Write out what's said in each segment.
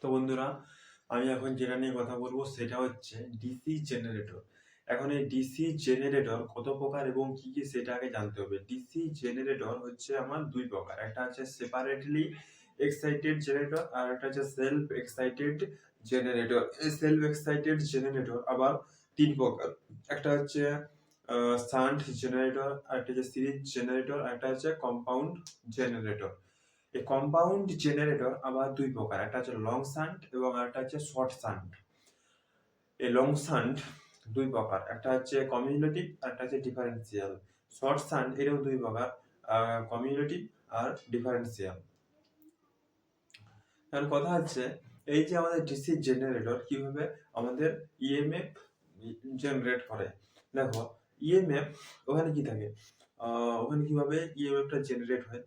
তো বন্ধুরা, আমি এখন যেটা নিয়ে কথা বলবো সেটা হচ্ছে ডিসি জেনারেটর। এখন এই ডিসি জেনারেটর কত প্রকার এবং কি কি সেটা আগে জানতে হবে। ডিসি জেনারেটর হচ্ছে আমার দুই প্রকার, একটা হচ্ছে সেপারেটলি এক্সাইটেড জেনারেটর আর একটা হচ্ছে সেলফ এক্সাইটেড জেনারেটর। এই সেলফ এক্সাইটেড জেনারেটর আবার তিন প্রকার, একটা হচ্ছে শান্ট জেনারেটর, আর একটা হচ্ছে সিরিজ জেনারেটর, আর একটা হচ্ছে কম্পাউন্ড জেনারেটর। এই কম্পাউন্ড জেনারেটর আবার দুই প্রকার, একটা হচ্ছে লং শান্ট এবং একটা হচ্ছে শর্ট শান্ট। এই লং শান্ট দুই প্রকার, একটা হচ্ছে কমিউলেটিভ আর একটা হচ্ছে ডিফারেন্সিয়াল। শর্ট শান্ট এরও দুই প্রকার, কমিউলেটিভ আর ডিফারেন্সিয়াল। কারণ কথা হচ্ছে এই যে আমাদের ডিসি জেনারেটর কিভাবে আমাদের ইএমএফ জেনারেট করে। দেখো, ইএমএফ ওখানে কি থাকে, ওখানে কিভাবে ইএমএফটা জেনারেট হয়,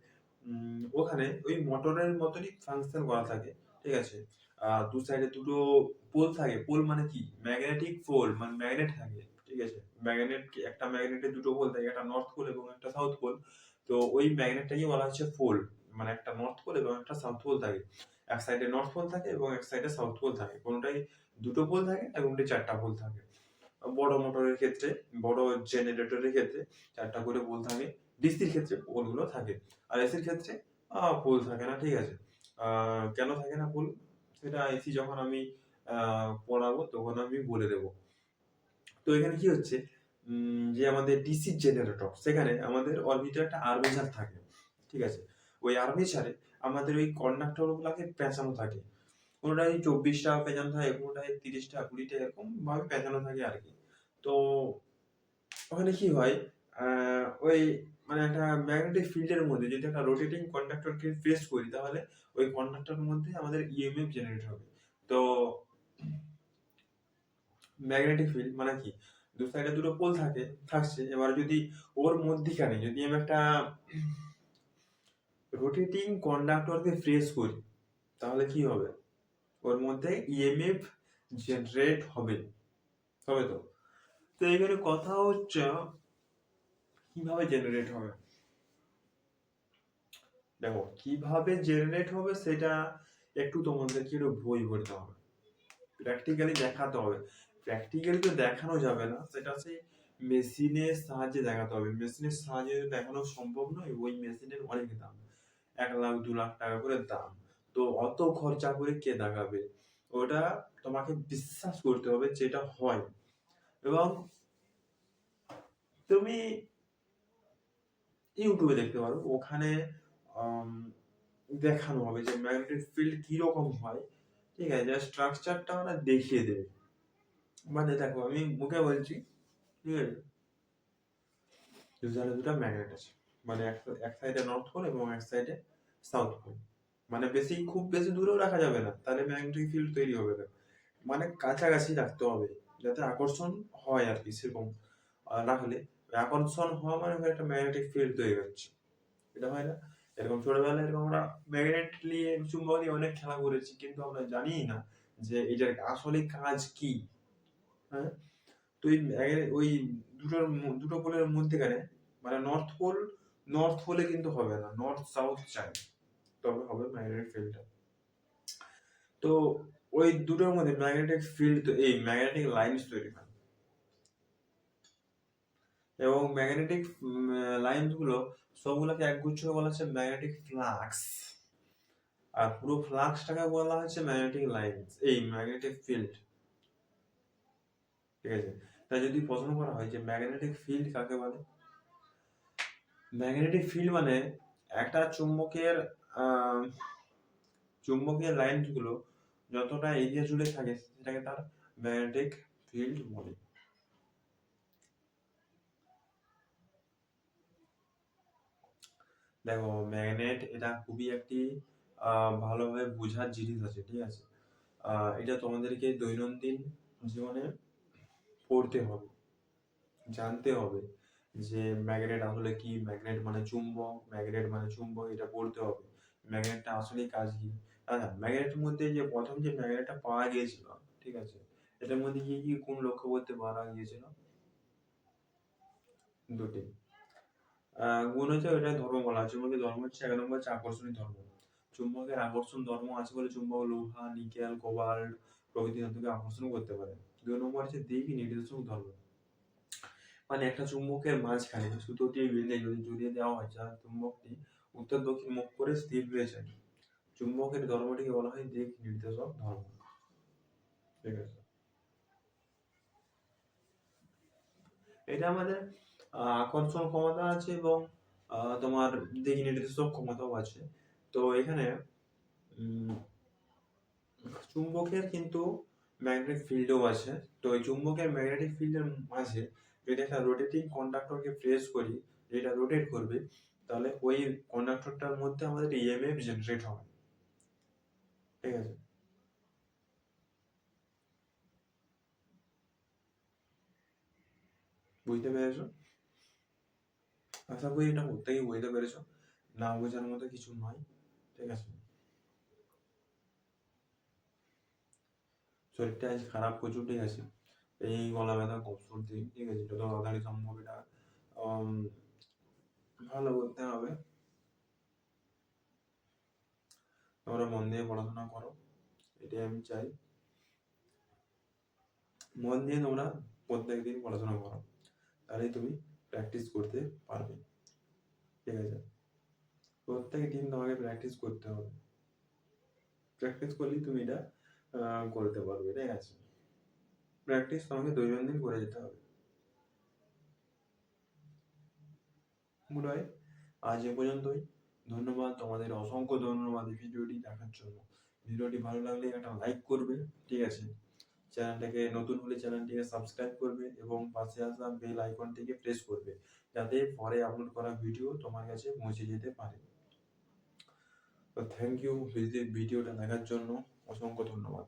ওখানে ওই মোটরের মতনই ফাংশন করা থাকে, ঠিক আছে। দু সাইডে দুটো পোল থাকে, পোল মানে কি ম্যাগনেটিক পোল, মানে ম্যাগনেট থাকে, ঠিক আছে। ম্যাগনেট, একটা ম্যাগনেটের দুটো পোল থাকে, একটা নর্থ পোল এবং একটা সাউথ পোল। তো ওই ম্যাগনেটটাকে বলা হচ্ছে পোল, মানে একটা নর্থ পোল এবং একটা সাউথ পোল থাকে। এক সাইডে নর্থ পোল থাকে এবং এক সাইডে সাউথ পোল থাকে, কোনোটাই দুটো পোল থাকে এবং চারটা পোল থাকে। বড় মোটরের ক্ষেত্রে, বড় জেনারেটরের ক্ষেত্রে চারটা করে পোল থাকে, ডিসির ক্ষেত্রে পোলগুলো থাকে, আর এসির ক্ষেত্রে পোল থাকে না, ঠিক আছে। কেন থাকে না পোল, সেটা এসি যখন আমি পড়াবো তখন আমি বলে দেবো। তো এখানে কি হচ্ছে, যে আমাদের ডিসি জেনারেটর, সেখানে আমাদের ওর ভিতরে একটা আর্মেচার থাকে, ঠিক আছে। ওই আর্মেচারে আমাদের ওই কন্ডাক্টর গুলাকে পেঁচানো থাকে, কোনোটাই 24টা পেঁচানো থাকে, কোনোটাই 30টা 20টা এরকম ভাবে পেঁচানো থাকে আর কি। তো ওখানে কি হয়, ওই মানে একটা ম্যাগনেটিক ফিল্ডের মধ্যে যদি একটা রোটেটিং কন্ডাক্টরকে প্রেস করি, তাহলে ওই কন্ডাক্টরের মধ্যে আমাদের ইএমএফ জেনারেট হবে। তো ম্যাগনেটিক ফিল্ড মানে কি, দু সাইডে দুটো পোল থাকছে, এবার যদি ওর মধ্যিখানে যদি আমি একটা রোটেটিং কন্ডাক্টরকে প্রেস করি, তাহলে কি হবে, ওর মধ্যে ইএমএফ জেনারেট হবে, হবে তো। তো এখানে কথা হচ্ছে কিভাবে জেনারেট হবে। দেখো, কিভাবে জেনারেট হবে সেটা একটু তোমাদেরকে একটু বই পড়তে হবে, প্র্যাকটিক্যালি দেখাতে হবে। প্র্যাকটিক্যালি তো দেখানো যাবে না, সেটা সেই মেশিনের সাহায্যে দেখাতে হবে। মেশিনের সাহায্যে দেখানো সম্ভব নয়, ওই মেশিনের অনেক দাম, 1 লাখ 2 লাখ টাকা করে দাম। তো অত খরচা করে কে দেখাবে, ওটা তোমাকে বিশ্বাস করতে হবে যেটা হয়। এবং তুমি ইউটিউবে দেখতে পারো, ওখানে দেখানো হবে যে ম্যাগনেটিক ফিল্ড কিরকম হয়, ঠিক আছে। স্ট্রাকচারটা ওরা দেখিয়ে দেবে। মানে দেখো, আমি মুখে বলছি, ঠিক আছে, দুটো ম্যাগনেট আছে, মানে এক সাইডে নর্থ পোল এবং এক সাইডে সাউথ পোল। মানে খুব বেশি দূরেও রাখা যাবে না, তাহলে ম্যাগনেটিক ফিল্ড তৈরি হবে না। মানে কাছাকাছি রাখতে হবে, যাতে আকর্ষণ হয় আর কি, সেরকম রাখলে আকর্ষণ হওয়া মানে একটা ম্যাগনেটিক ফিল্ড তৈরি হচ্ছে, এটা হয় না। এরকম ছোটবেলায় এরকম আমরা ম্যাগনেট নিয়ে, চুম্বক নিয়ে অনেক খেলা করেছি, কিন্তু আমরা জানি না যে এটার আসলে কাজ কি। হ্যাঁ, তো ওই দুটো পোলের মধ্যেখানে, মানে নর্থ পোলে কিন্তু হবে না, নর্থ সাউথ চাই, তবে হবে ম্যাগনেটিক ফিল্ডটা। তো ওই দুটোর মধ্যে ম্যাগনেটিক ফিল্ড, এই ম্যাগনেটিক লাইনস তৈরি হয়, এবং ম্যাগনেটিক লাইনস গুলো সবগুলোকে একগুচ্ছ বলা হচ্ছে ম্যাগনেটিক ফ্লাক্স, আর পুরো ফ্লাক্সটাকে বলা হচ্ছে ম্যাগনেটিক লাইনস, এই ম্যাগনেটিক ফিল্ড, ঠিক আছে। তাই যদি প্রশ্ন করা হয় যে ম্যাগনেটিক ফিল্ড কাকে বলে, ম্যাগনেটিক ফিল্ড মানে একটা চুম্বকের লাইনগুলো যতটা এরিয়া জুড়ে থাকে সেটাকে তার ম্যাগনেটিক ফিল্ড বলে। দেখো, ম্যাগনেট এটা খুবই একটি ভালোভাবে বোঝার জিনিস আছে, ঠিক আছে। এটা তোমাদেরকে দৈনন্দিন জীবনে পড়তে হবে, জানতে হবে যে ম্যাগনেট আসলে কি, ম্যাগনেট মানে চুম্বক, এটা পড়তে হবে। ম্যাগনেটটা আসলে কাজ কি। ম্যাগনেটের মধ্যে যে প্রথম যে ম্যাগনেটটা পাওয়া গিয়েছিল, ঠিক আছে, এটার মধ্যে কি কি কোন লক্ষ্য করতে পারা গিয়েছিল, দুটি গুণ হচ্ছে, ওটা ধর্ম বলা হচ্ছে, ধর্ম হচ্ছে 1 নম্বর হচ্ছে আকর্ষণীয় ধর্ম। চুম্বকের আকর্ষণ ধর্ম আছে বলে চুম্বক লোহা, নিকেল, কোবাল্ট প্রভৃতি ধাতুকে আকর্ষণ করতে পারে। 2 নম্বর হচ্ছে দিক নির্দেশক ধর্ম। মানে একটা চুম্বকের মাঝখানে সুতো দিয়ে বেঁধে যদি জড়িয়ে দেওয়া হয়, যা চুম্বকটি উত্তর দক্ষিণ মুখ করে স্থির হয়ে যায়, চুম্বকের ধর্মটিকে বলা হয় দিক নির্দেশক ধর্ম। ঠিক আছে, এটা আমাদের আকর্ষণ ক্ষমতা আছে এবং তোমার দিক নির্দেশক ক্ষমতাও আছে। তো এখানে চুম্বকের কিন্তু ম্যাগনেটিক ফিল্ডও আছে। তো এই চুম্বকের ম্যাগনেটিক ফিল্ডের মাঝে যদি একটা রোটেটিং কন্ডাক্টরকে প্রেস করি, যেটা রোটেট করবে, তাহলে ওই কন্ডাক্টরটার মধ্যে আমাদের ইএমএফ জেনারেট হবে। ঠিক আছে, বুঝতে পেরেছো? আশা করি এটা প্রত্যেকেই বুঝতে পেরেছো, না বোঝার মতো কিছু নয়। ঠিক আছে, শরীরটা আজ খারাপ প্রচুর। ঠিক আছে, এই গলা ব্যথা, কফ, সর্দি, ঠিক আছে, যত তাড়াতাড়ি সম্ভব এটা ভালো করতে হবে। তোমরা মন দিয়ে পড়াশোনা করো, এটাই আমি চাই। মন দিয়ে তোমরা প্রত্যেকদিন পড়াশোনা করো, তাহলেই তুমি প্র্যাকটিস করতে পারবে। ঠিক আছে, প্রত্যেক দিন তোমাকে প্র্যাকটিস করতে হবে, প্র্যাকটিস করলেই তুমি এটা করতে পারবে। ঠিক আছে, প্র্যাকটিস তোমাকে দৈনন্দিন করে যেতে হবে। আজ এ পর্যন্তই। ধন্যবাদ, তোমাদের অসংখ্য ধন্যবাদ এই ভিডিওটি দেখার জন্য। ভিডিওটি ভালো লাগলে একটা লাইক করবে। ঠিক আছে, চ্যানেলটাকে নতুন হলে চ্যানেলটিকে সাবস্ক্রাইব করবে এবং পাশে আসা বেল আইকনটিকে প্রেস করবে, যাতে পরে আপলোড করা ভিডিও তোমার কাছে পৌঁছে যেতে পারে। তো থ্যাংক ইউ ভিডিওটা দেখার জন্য, অসংখ্য ধন্যবাদ।